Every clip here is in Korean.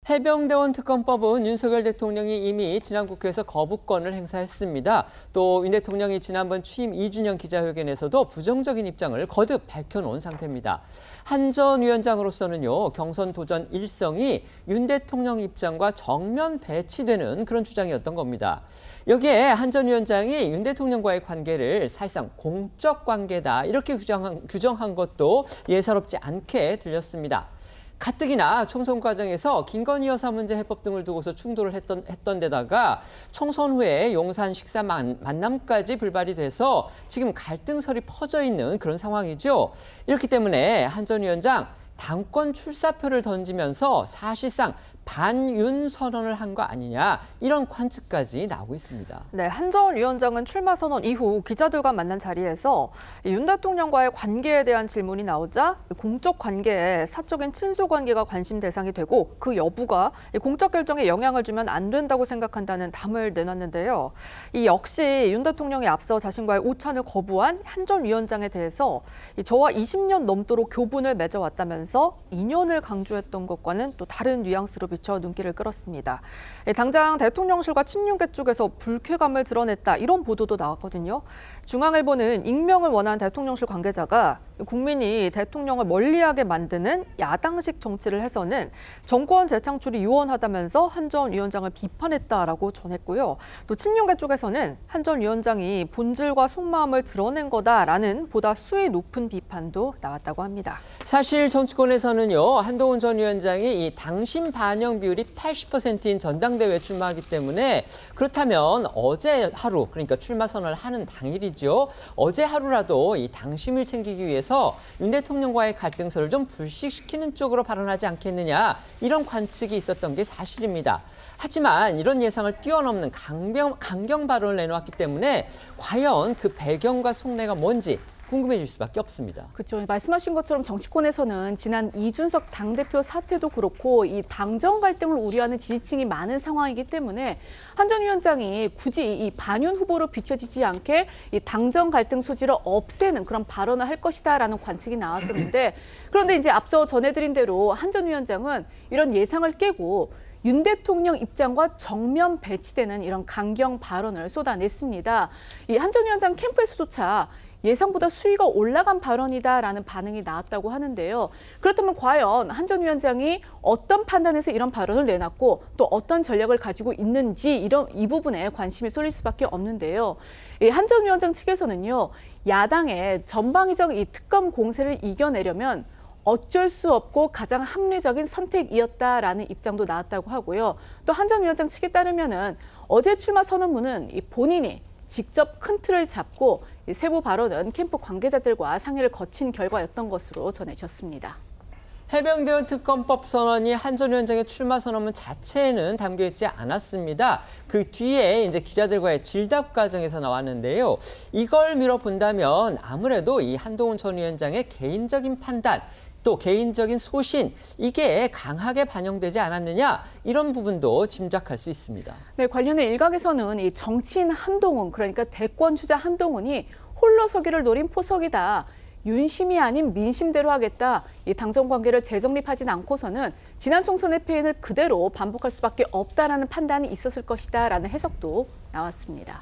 해병대원 특검법은 윤석열 대통령이 이미 지난 국회에서 거부권을 행사했습니다. 또 윤 대통령이 지난번 취임 2주년 기자회견에서도 부정적인 입장을 거듭 밝혀놓은 상태입니다. 한 전 위원장으로서는요, 경선 도전 일성이 윤 대통령 입장과 정면 배치되는 그런 주장이었던 겁니다. 여기에 한 전 위원장이 윤 대통령과의 관계를 사실상 공적 관계다 이렇게 규정한 것도 예사롭지 않게 들렸습니다. 가뜩이나 총선 과정에서 김건희 여사 문제 해법 등을 두고서 충돌을 했던 데다가 총선 후에 용산 식사 만남까지 불발이 돼서 지금 갈등설이 퍼져 있는 그런 상황이죠. 이렇기 때문에 한 전 위원장 당권 출사표를 던지면서 사실상 반윤 선언을 한 거 아니냐 이런 관측까지 나오고 있습니다. 네, 한 전 위원장은 출마 선언 이후 기자들과 만난 자리에서 윤 대통령과의 관계에 대한 질문이 나오자 공적 관계에 사적인 친소 관계가 관심 대상이 되고 그 여부가 공적 결정에 영향을 주면 안 된다고 생각한다는 담을 내놨는데요. 이 역시 윤 대통령이 앞서 자신과의 오찬을 거부한 한 전 위원장에 대해서 저와 20년 넘도록 교분을 맺어왔다면서 인연을 강조했던 것과는 또 다른 뉘앙스로 비춰 눈길을 끌었습니다. 당장 대통령실과 친윤계 쪽에서 불쾌감을 드러냈다 이런 보도도 나왔거든요. 중앙일보는 익명을 원한 대통령실 관계자가 국민이 대통령을 멀리하게 만드는 야당식 정치를 해서는 정권 재창출이 유언하다면서 한 전 위원장을 비판했다라고 전했고요. 또 친윤계 쪽에서는 한 전 위원장이 본질과 속마음을 드러낸 거다라는 보다 수위 높은 비판도 나왔다고 합니다. 사실 정치권에서는요, 한동훈 전 위원장이 이 당심 반영 비율이 80%인 전당대회에 출마하기 때문에 그렇다면 어제 하루, 그러니까 출마 선언을 하는 당일이죠. 어제 하루라도 이 당심을 챙기기 위해서 윤 대통령과의 갈등설을 좀 불식시키는 쪽으로 발언하지 않겠느냐 이런 관측이 있었던 게 사실입니다. 하지만 이런 예상을 뛰어넘는 강경 발언을 내놓았기 때문에 과연 그 배경과 속내가 뭔지 궁금해질 수밖에 없습니다. 그렇죠. 말씀하신 것처럼 정치권에서는 지난 이준석 당대표 사태도 그렇고 이 당정 갈등을 우려하는 지지층이 많은 상황이기 때문에 한 전 위원장이 굳이 이 반윤 후보로 비춰지지 않게 이 당정 갈등 소지를 없애는 그런 발언을 할 것이다라는 관측이 나왔었는데 그런데 이제 앞서 전해드린 대로 한 전 위원장은 이런 예상을 깨고 윤 대통령 입장과 정면 배치되는 이런 강경 발언을 쏟아냈습니다. 이 한 전 위원장 캠프에서조차 예상보다 수위가 올라간 발언이다라는 반응이 나왔다고 하는데요. 그렇다면 과연 한 전 위원장이 어떤 판단에서 이런 발언을 내놨고 또 어떤 전략을 가지고 있는지 이 부분에 관심이 쏠릴 수밖에 없는데요. 한 전 위원장 측에서는요. 야당의 전방위적 이 특검 공세를 이겨내려면 어쩔 수 없고 가장 합리적인 선택이었다라는 입장도 나왔다고 하고요. 또 한 전 위원장 측에 따르면은 어제 출마 선언문은 본인이 직접 큰 틀을 잡고 세부 발언은 캠프 관계자들과 상의를 거친 결과였던 것으로 전해졌습니다. 해병대원 특검법 선언이 한 전 위원장의 출마 선언문 자체에는 담겨있지 않았습니다. 그 뒤에 이제 기자들과의 질답 과정에서 나왔는데요. 이걸 미뤄본다면 아무래도 이 한동훈 전 위원장의 개인적인 판단, 또 개인적인 소신, 이게 강하게 반영되지 않았느냐 이런 부분도 짐작할 수 있습니다. 네, 관련해 일각에서는 이 정치인 한동훈, 그러니까 대권 주자 한동훈이 홀로서기를 노린 포석이다. 윤심이 아닌 민심대로 하겠다. 이 당정 관계를 재정립하진 않고서는 지난 총선의 패인을 그대로 반복할 수밖에 없다라는 판단이 있었을 것이다라는 해석도 나왔습니다.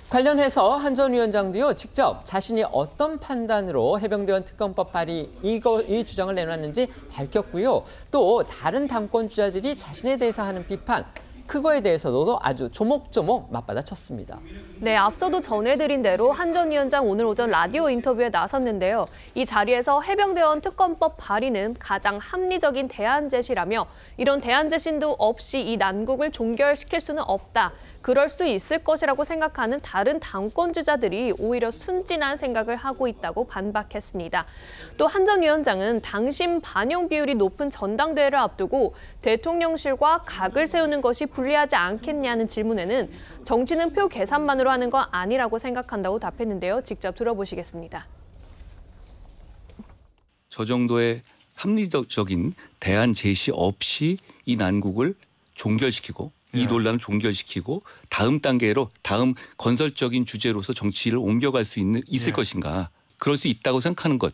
관련해서 한 전 위원장도요, 직접 자신이 어떤 판단으로 해병대원 특검법 발의 이 주장을 내놨는지 밝혔고요. 또 다른 당권 주자들이 자신에 대해서 하는 비판, 그거에 대해서도 아주 조목조목 맞받아쳤습니다. 네, 앞서도 전해드린 대로 한 전 위원장 오늘 오전 라디오 인터뷰에 나섰는데요. 이 자리에서 해병대원 특검법 발의는 가장 합리적인 대안 제시라며 이런 대안 제시도 없이 이 난국을 종결시킬 수는 없다. 그럴 수 있을 것이라고 생각하는 다른 당권 주자들이 오히려 순진한 생각을 하고 있다고 반박했습니다. 또 한 전 위원장은 당심 반영 비율이 높은 전당대회를 앞두고 대통령실과 각을 세우는 것이 불리하지 않겠냐는 질문에는 정치는 표 계산만으로 하는 건 아니라고 생각한다고 답했는데요. 직접 들어보시겠습니다. 저 정도의 합리적인 대안 제시 없이 이 난국을 종결시키고 이 논란을 종결시키고 다음 단계로 다음 건설적인 주제로서 정치를 옮겨갈 수 있을 것인가. 그럴 수 있다고 생각하는 것.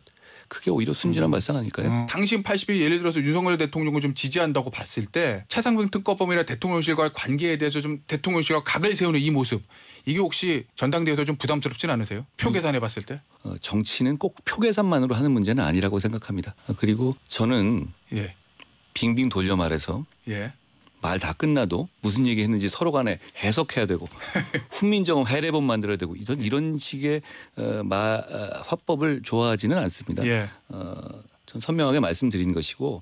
그게 오히려 순진한 발상 아닐까요? 당시 80일 예를 들어서 윤석열 대통령을 좀 지지한다고 봤을 때 차상병 특검법이나 대통령실과의 관계에 대해서 좀 대통령실과 각을 세우는 이 모습 이게 혹시 전당대회에서 좀 부담스럽진 않으세요? 표 계산해 봤을 때? 정치는 꼭 표 계산만으로 하는 문제는 아니라고 생각합니다. 그리고 저는 예. 빙빙 돌려 말해서 예. 말 다 끝나도 무슨 얘기했는지 서로 간에 해석해야 되고 훈민정음 해례본 만들어야 되고 이런 식의 화법을 좋아하지는 않습니다. 예. 전 선명하게 말씀드린 것이고